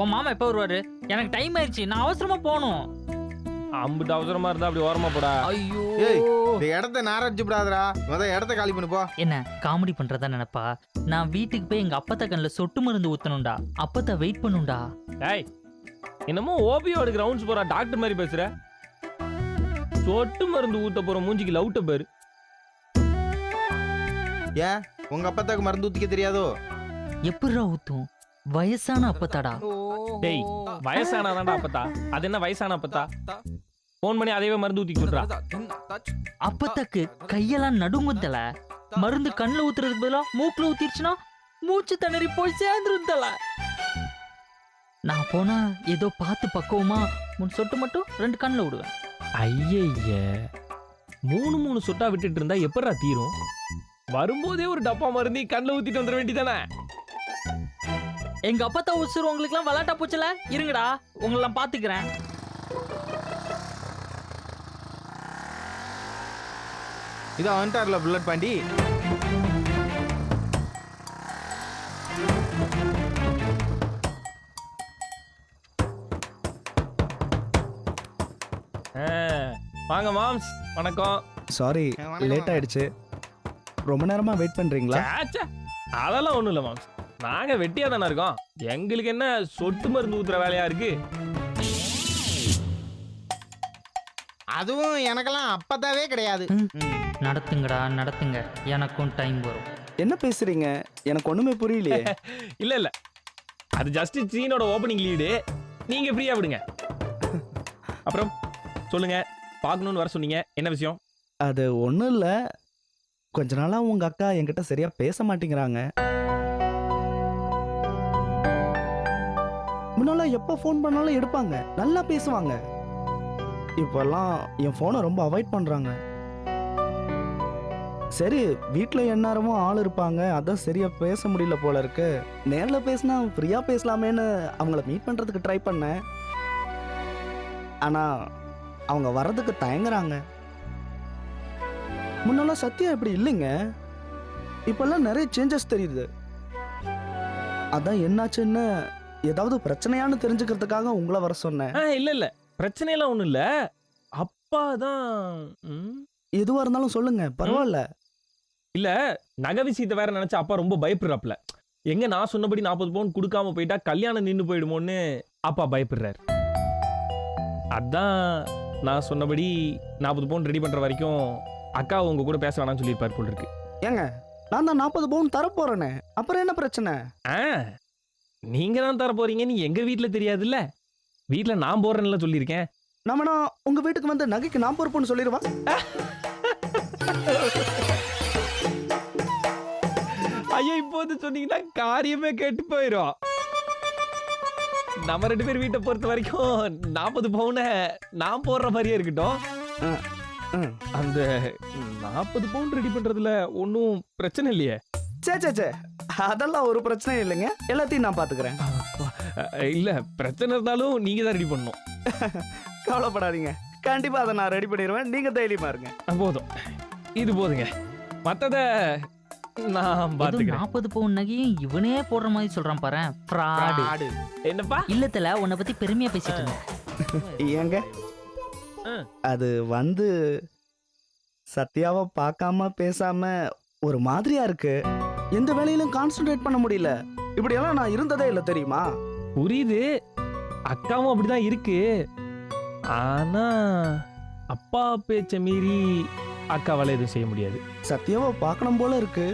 உன் மாமா எப்ப வருவாரு? எனக்கு டைம் ஆயிடுச்சு, நான் அவசரமா போகணும். அம்புட்டு அவசரமா இருந்தா அப்படி ஓரமா போடா. ஐயோ ஏய், இந்த இடத்த நாரடிச்சு விடாதடா. இடத்த காலி பண்ணு போ. என்ன காமெடி பண்றதா நினைப்பா? நான் வீட்டுக்கு போய் எங்க அப்பத்தா கண்ணுல சொட்டு மருந்து ஊத்தணும்டா. அப்பத்தா வெயிட் பண்ணும்டா. டேய், என்னமோ ஓபியோட கிரவுண்ட்ஸ் போற டாக்டர் மாதிரி பேசுற. சொட்டு மருந்து ஊத்த போற மூஞ்சிக்கு லவுட்ட பேரு. ஏன் உங்க அப்பத்தாக்கு மருந்து ஊத்திக்க தெரியாதோ? எப்படிடா ஊத்தும்? வயசான அப்பத்தாடா. டேய், வயசானாதான்டா அப்பத்தா. அது என்ன வயசான அப்பத்தா? போன் பண்ணி அதையே மருந்து ஊத்தி சொல்றா. அப்பத்தாக்கு கையெல்லாம் நடுங்குந்தல. மருந்து கண்ணுல ஊத்துறதுக்கு பதிலா மூக்குல ஊத்திருச்சுன்னா மூச்சு திணறி போய் சேர்ந்துரும் தல. நான் போனா ஏதோ பார்த்து பக்குவமா 3 சொட்டு மட்டும் 2 கண்ணுல விடுவேன். ஐயய்ய, 3 சொட்டா விட்டுட்டு இருந்தா எப்படா தீரும்? வரும்போதே ஒரு டப்பா மருந்து கண்ணில் ஊத்திட்டு வந்துட வேண்டியதானே? எங்க அப்பத்தா உசுறு உங்களுக்கு எல்லாம் விளாட்டா போச்சுல. இருங்கடா, உங்களெல்லாம் பாத்துக்கிறேன். இதான் வந்துட்டார்ல புல்லட் பாண்டி. வாங்க மாம்ஸ், வணக்கம். சாரி, வணக்கம், லேட் வணக்கம். ஆயிடுச்சு. ரொம்ப நேரமா வெயிட் பண்றீங்களா? சாச்சா, அதெல்லாம் ஒண்ணும் இல்ல மாம்ஸ். நாங்க வெட்டியா தானே இருக்கோம். எங்களுக்கு என்ன சொட்டு மருந்து ஊத்துற வேலையா இருக்கு? அதுவும் எனக்கெல்லாம் அப்பத்தாவே கிடையாது. நடத்துங்கடா நடத்துங்க, எனக்கும் டைம் வரும். என்ன பேசுறீங்க? எனக்கு ஒண்ணுமே புரியலையே. இல்ல இல்ல, அது ஜஸ்ட் சீனோட ஓபனிங் லீடு. நீங்க ஃப்ரீயா விடுங்க. அப்புறம் சொல்லுங்க, பார்க்கணும்னு வர சொன்னீங்க, என்ன விஷயம்? அது ஒண்ணும் இல்ல. கொஞ்ச நாளா உங்க அக்கா என்கிட்ட சரியா பேச மாட்டேங்கிறாங்க. முன்னால எப்ப ஃபோன் பண்ணாலும் எடுப்பாங்க, நல்லா பேசுவாங்க. இப்பெல்லாம் என் போனை ரொம்ப அவாய்ட் பண்றாங்க. சரி, வீட்ல எந்நேரமும் ஆள் இருப்பாங்க, அதான் சரியா பேச முடியல போல இருக்கு. நேர்ல பேசினா ஃப்ரீயா பேசலாமேன்னு அவங்கள மீட் பண்றதுக்கு ட்ரை பண்ணேன். ஆனா அவங்க வர்றதுக்கு தயங்குறாங்க. முன்னெல்லாம் சத்யா இப்படி இல்லைங்க. இப்பெல்லாம் நிறைய சேஞ்சஸ் தெரியுது. அதான் என்னாச்சுன்னு ஏதாவது பிரச்சனையான்னு தெரிஞ்சுக்கிறதுக்காக உங்களை வர சொன்னேன். இல்ல இல்ல, பிரச்சனை எல்லாம் ஒண்ணும் இல்ல. அப்பா தான் எதுவா இருந்தாலும் சொல்லுங்க, பரவாயில்ல. இல்ல, நகை விஷயத்தை வேற நினைச்சு அப்பா ரொம்ப பயப்படுறாப்ல. எங்க நான் சொன்னபடி 40 பவுன் கொடுக்காம போயிட்டா கல்யாணம் நின்னு போயிடுமோன்னு அப்பா பயப்படுறாரு. அதான் நான் சொன்னபடி 40 பவுன் ரெடி பண்ற வரைக்கும் அக்கா உங்க கூட பேச வேணாம்னு சொல்லியிருப்பாரு போல இருக்கு. ஏங்க, நான் தான் 40 பவுன் தர போறேனே, அப்புறம் என்ன பிரச்சனை? நீங்க தான் தர போறீங்கன்னு எங்க வீட்டுல தெரியாதுல்ல. வீட்டுல நான் போறேன்னு சொல்லியிருக்கேன். நம்மனா உங்க வீட்டுக்கு வந்து நகைக்கு நான் பொறுப்புன்னு சொல்லிடுவா. ஐயோ, இப்போது சொன்னீங்கன்னா காரியமே கேட்டு போயிடும். நம்ம 2 பேர் வீட்டை பொறுத்த வரைக்கும் 40 பவுனை நான் போடுற மாதிரியே இருக்கட்டும். அந்த 40 பவுன் ரெடி பண்றதுல ஒன்னும் பிரச்சனை இல்லையே. சே, அதெல்லாம் ஒரு பிரச்சனை இல்லைங்க, எல்லாத்தையும் நான் பாத்துக்கிறேன். இல்ல, பிரச்சனை இருந்தாலும் நீங்க தான் ரெடி பண்ணணும். கவலைப்படாதீங்க, கண்டிப்பா அதை நான் ரெடி பண்ணிடுவேன். நீங்க தைரியமா இருங்க. போதும், இது போதுங்க. மத்தத நான் பாத்துக்கிறேன். 40 பவுன் நகையும் இவனே போடுற மாதிரி சொல்றான் பாரு. ஃப்ராடு. என்னப்பா? இல்லத்துல உன்னை பத்தி பெருமையா பேசிட்டு இருந்தேன். ஏங்க, அது வந்து சத்யாவை பார்க்காம பேசாம ஒரு மாதிரியா இருக்கு. எந்த வேலையிலும் கான்சென்ட்ரேட் பண்ண முடியல. இப்படியெல்லாம் நான் இருந்ததே இல்லை, தெரியுமா? புரியுது, அக்காவும் அப்படிதான் இருக்கு. ஆனா அப்பா பேச்ச மீறி அக்காவால எதுவும் செய்ய முடியாது. சத்யாவை பார்க்கணும் போல இருக்கு.